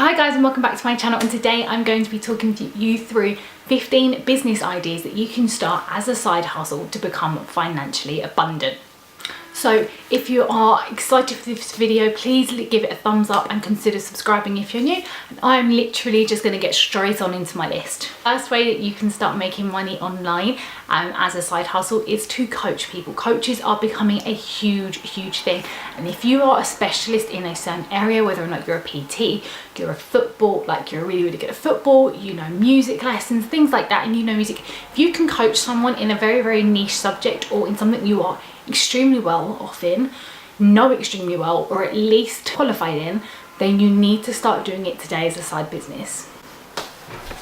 Hi guys, and welcome back to my channel, and today I'm going to be talking to you through 15 business ideas that you can start as a side hustle to become financially abundant. So if you are excited for this video, please give it a thumbs up and consider subscribing if you're new. And I'm literally just going to get straight on into my list. First way that you can start making money online as a side hustle is to coach people. Coaches are becoming a huge thing, and if you are a specialist in a certain area, whether or not you're a PT, you're a football, like you're really good at football, you know music lessons, things like that, and you know music, if you can coach someone in a very niche subject or in something you are extremely well off in, know extremely well, or at least qualified in, then you need to start doing it today as a side business.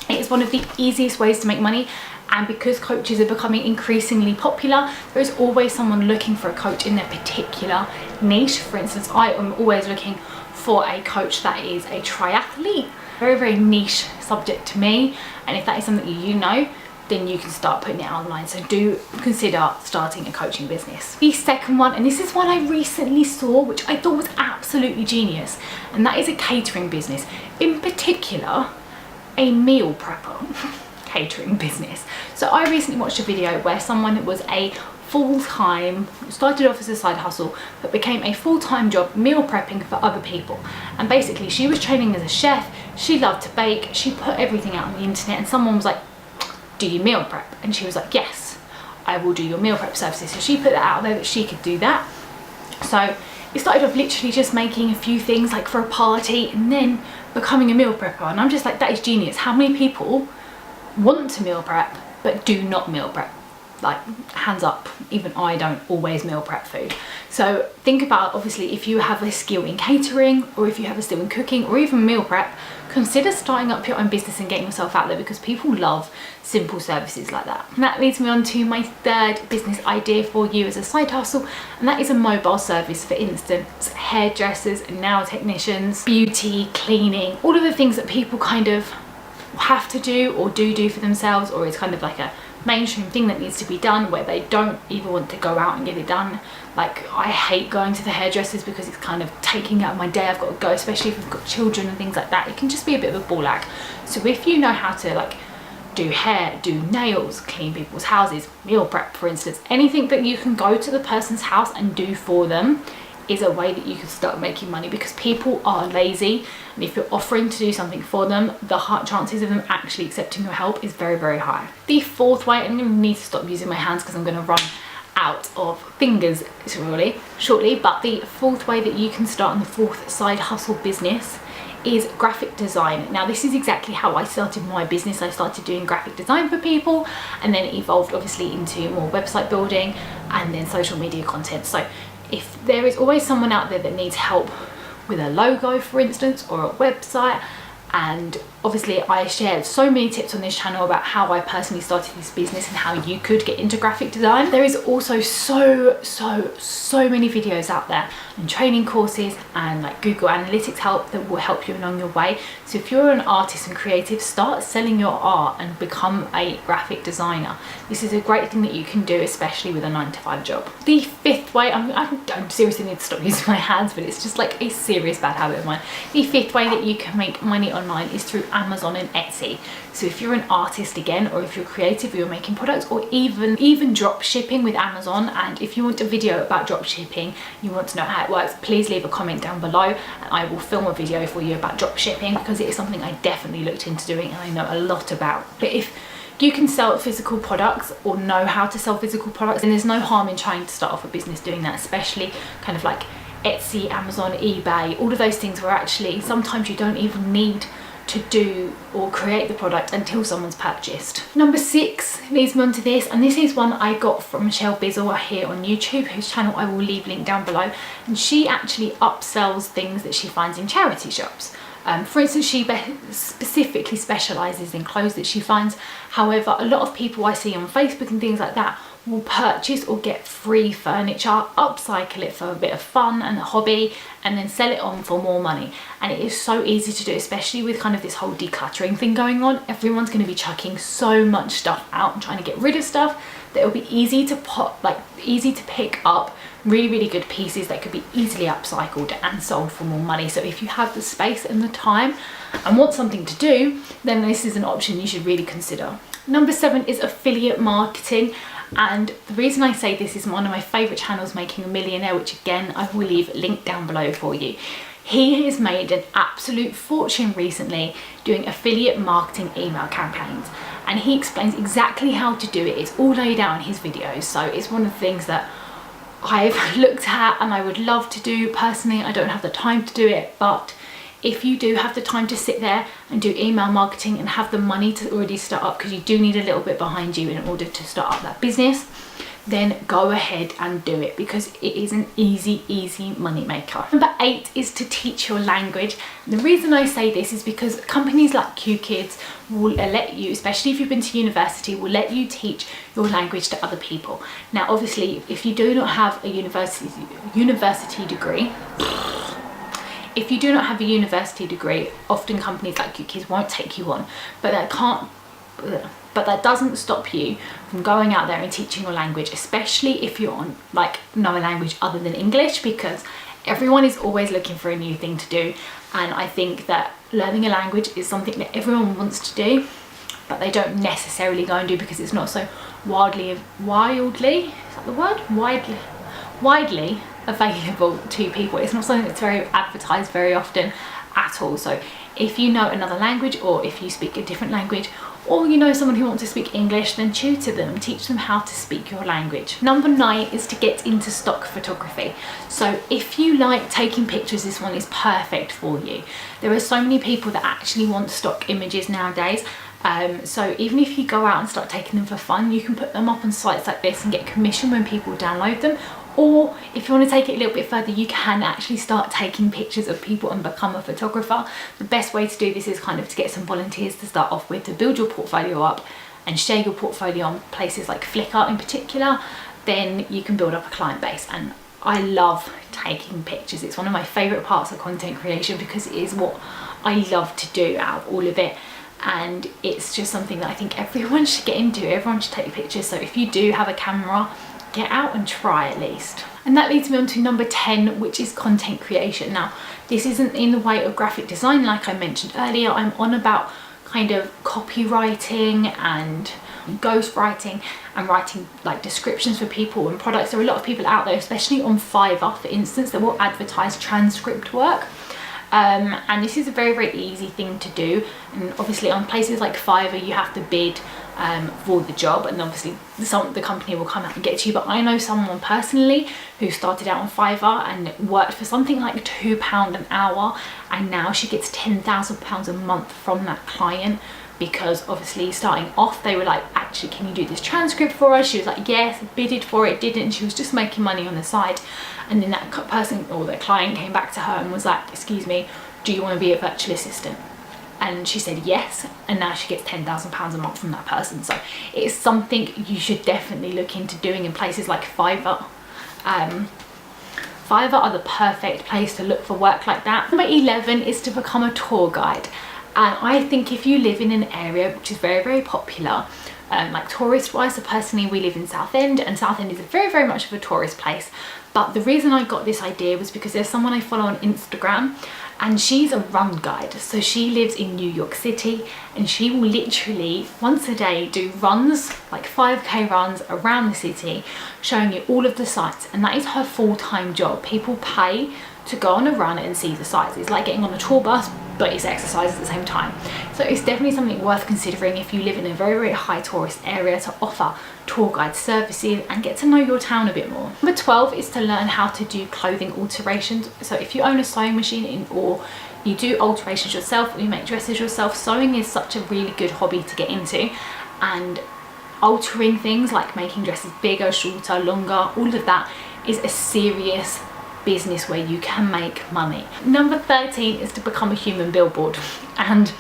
It is one of the easiest ways to make money, and because coaches are becoming increasingly popular, there is always someone looking for a coach in their particular niche. For instance, I am always looking for a coach that is a triathlete, very niche subject to me, and if that is something you know, then you can start putting it online. So do consider starting a coaching business. The second one, and this is one I recently saw, which I thought was absolutely genius, and that is a catering business. In particular, a meal prepper catering business. So I recently watched a video where someone was a full-time, started off as a side hustle, but became a full-time job meal prepping for other people. And basically she was training as a chef, she loved to bake, she put everything out on the internet, and someone was like, do you meal prep? And she was like, yes, I will do your meal prep services. So she put that out there that she could do that. So it started off literally just making a few things like for a party, and then becoming a meal prepper. And I'm just like, that is genius. How many people want to meal prep but do not meal prep? Like, hands up, even I don't always meal prep food. So think about, obviously, if you have a skill in catering, or if you have a skill in cooking, or even meal prep, consider starting up your own business and getting yourself out there, because people love simple services like that. And that leads me on to my third business idea for you as a side hustle, and that is a mobile service. For instance, hairdressers, nail technicians, beauty, cleaning, all of the things that people kind of have to do or do for themselves, or it's kind of like a mainstream thing that needs to be done where they don't even want to go out and get it done. Like, I hate going to the hairdressers because it's kind of taking out my day. I've got to go, especially if I've got children and things like that. It can just be a bit of a ball ache. So if you know how to like do hair, do nails, clean people's houses, meal prep, for instance, anything that you can go to the person's house and do for them is a way that you can start making money, because people are lazy, and if you're offering to do something for them, the chances of them actually accepting your help is very high. The fourth way, I'm going to need to stop using my hands because I'm going to run out of fingers shortly, but the fourth way that you can start on the fourth side hustle business is graphic design. Now, this is exactly how I started my business. I started doing graphic design for people, and then it evolved obviously into more website building and then social media content. So if there is always someone out there that needs help with a logo, for instance, or a website, and obviously I shared so many tips on this channel about how I personally started this business and how you could get into graphic design. There is also so many videos out there and training courses and like Google Analytics help that will help you along your way. So if you're an artist and creative, start selling your art and become a graphic designer. This is a great thing that you can do, especially with a 9-to-5 job. The fifth way, I seriously need to stop using my hands, but it's just like a serious bad habit of mine. The fifth way that you can make money online is through Amazon and Etsy. So if you're an artist again, or if you're creative, or you're making products, or even drop shipping with Amazon, and if you want a video about drop shipping, you want to know how it works, please leave a comment down below and I will film a video for you about drop shipping, because it is something I definitely looked into doing and I know a lot about. But if you can sell physical products or know how to sell physical products, then there's no harm in trying to start off a business doing that, especially kind of like Etsy, Amazon, eBay, all of those things where actually sometimes you don't even need to do or create the product until someone's purchased. Number 6 leads me on to this, and this is one I got from Michelle Bizzle here on YouTube, whose channel I will leave linked down below, and she actually upsells things that she finds in charity shops. For instance, she specifically specialises in clothes that she finds. However, a lot of people I see on Facebook and things like that will purchase or get free furniture, upcycle it for a bit of fun and a hobby, and then sell it on for more money. And it is so easy to do, especially with kind of this whole decluttering thing going on. Everyone's going to be chucking so much stuff out and trying to get rid of stuff that it'll be easy to easy to pick up really good pieces that could be easily upcycled and sold for more money. So if you have the space and the time and want something to do, then this is an option you should really consider. Number 7 is affiliate marketing. And the reason I say this is one of my favorite channels, Making a Millionaire, which again I will leave a link down below for you. He has made an absolute fortune recently doing affiliate marketing email campaigns, and he explains exactly how to do it. It's all laid out in his videos, so it's one of the things that I've looked at and I would love to do. Personally, I don't have the time to do it, but if you do have the time to sit there and do email marketing and have the money to already start up, because you do need a little bit behind you in order to start up that business, then go ahead and do it, because it is an easy money maker. Number 8 is to teach your language. And the reason I say this is because companies like QKids will let you, especially if you've been to university, will let you teach your language to other people. Now obviously if you do not have a university degree, often companies like QKids won't take you on, but that doesn't stop you from going out there and teaching your language, especially if you're on know a language other than English, because everyone is always looking for a new thing to do. And I think that learning a language is something that everyone wants to do, but they don't necessarily go and do because it's not so widely available to people. It's not something that's very advertised very often at all. So if you know another language, or if you speak a different language, or you know someone who wants to speak English, then tutor them, teach them how to speak your language. Number 9 is to get into stock photography. So if you like taking pictures, this one is perfect for you. There are so many people that actually want stock images nowadays. So even if you go out and start taking them for fun, you can put them up on sites like this and get commission when people download them. Or if you want to take it a little bit further, you can actually start taking pictures of people and become a photographer. The best way to do this is kind of to get some volunteers to start off with, to build your portfolio up and share your portfolio on places like Flickr in particular. Then you can build up a client base. And I love taking pictures. It's one of my favorite parts of content creation, because it is what I love to do out of all of it. And it's just something that I think everyone should get into. Everyone should take pictures. So if you do have a camera, get out and try at least. And that leads me on to number 10, which is content creation. Now this isn't in the way of graphic design like I mentioned earlier. I'm on about kind of copywriting and ghostwriting and writing like descriptions for people and products. There are a lot of people out there, especially on Fiverr for instance, that will advertise transcript work. And this is a very easy thing to do. And obviously on places like Fiverr you have to bid for the job, and obviously the company will come out and get you. But I know someone personally who started out on Fiverr and worked for something like £2 an hour, and now she gets £10,000 a month from that client, because obviously starting off they were like, actually can you do this transcript for us? She was like yes, bidded for it, didn't, and she was just making money on the side. And then that person or the client came back to her and was like, excuse me, do you want to be a virtual assistant? And she said yes, and now she gets £10,000 a month from that person. So it's something you should definitely look into doing in places like Fiverr. Fiverr are the perfect place to look for work like that. Number 11 is to become a tour guide. And I think if you live in an area which is very popular, like tourist wise, so personally we live in Southend, and Southend is very much of a tourist place. But the reason I got this idea was because there's someone I follow on Instagram, and she's a run guide. So she lives in New York City, and she will literally once a day do runs, like 5k runs around the city, showing you all of the sights. And that is her full-time job. People pay to go on a run and see the sights. It's like getting on a tour bus, but it's exercise at the same time. So it's definitely something worth considering if you live in a very high tourist area, to offer tour guide services and get to know your town a bit more. Number 12 is to learn how to do clothing alterations. So if you own a sewing machine or you do alterations yourself, or you make dresses yourself, sewing is such a really good hobby to get into. And altering things like making dresses bigger, shorter, longer, all of that is a serious business where you can make money. Number 13 is to become a human billboard. And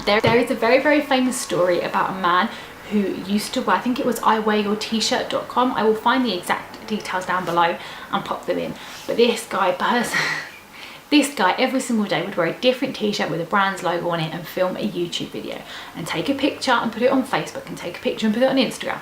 there is a very famous story about a man who used to, I think it was iwearyourt-shirt.com. I will find the exact details down below and pop them in. But this guy every single day would wear a different t-shirt with a brand's logo on it and film a YouTube video and take a picture and put it on Facebook and take a picture and put it on Instagram.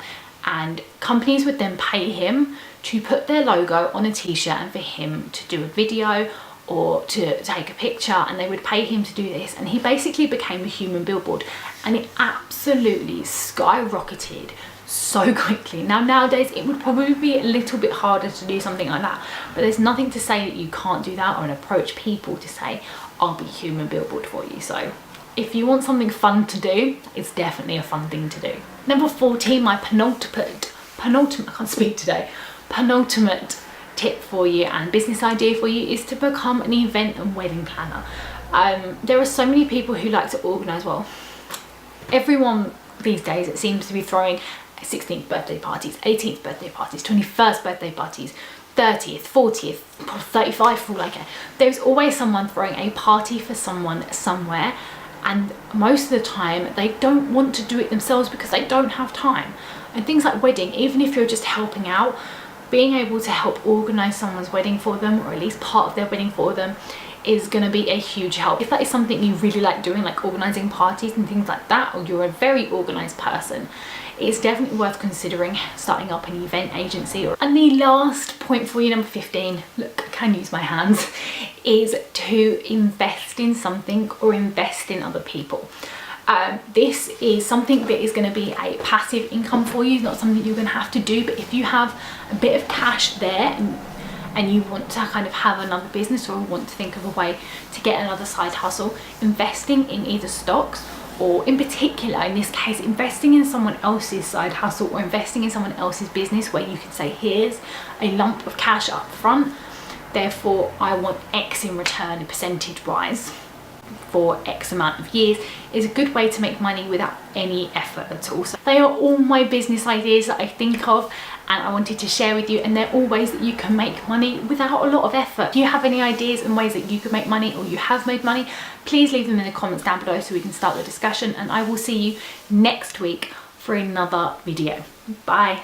and companies would then pay him to put their logo on a t-shirt and for him to do a video or to take a picture, and they would pay him to do this, and he basically became a human billboard, and it absolutely skyrocketed so quickly. Now nowadays it would probably be a little bit harder to do something like that, but there's nothing to say that you can't do that or approach people to say, I'll be human billboard for you. So if you want something fun to do, it's definitely a fun thing to do. Number 14, my penultimate, I can't speak today, penultimate tip for you and business idea for you is to become an event and wedding planner. There are so many people who like to organise, well, everyone these days it seems to be throwing 16th birthday parties, 18th birthday parties, 21st birthday parties, 30th, 40th, 35 for all I care. There's always someone throwing a party for someone somewhere, and most of the time they don't want to do it themselves because they don't have time. And things like wedding, even if you're just helping out, being able to help organise someone's wedding for them, or at least part of their wedding for them, is going to be a huge help. If that is something you really like doing, like organising parties and things like that, or you're a very organised person, it's definitely worth considering starting up an event agency. And the last point for you, number 15, look, I can use my hands, is to invest in something or invest in other people. This is something that is going to be a passive income for you, not something you're going to have to do, but if you have a bit of cash there and you want to kind of have another business or want to think of a way to get another side hustle, investing in either stocks or, in particular in this case, investing in someone else's side hustle or investing in someone else's business, where you can say, here's a lump of cash up front, therefore I want X in return, a percentage wise, for X amount of years, is a good way to make money without any effort at all. So they are all my business ideas that I think of and I wanted to share with you, and they're all ways that you can make money without a lot of effort. If you have any ideas and ways that you can make money or you have made money, please leave them in the comments down below so we can start the discussion, and I will see you next week for another video. Bye.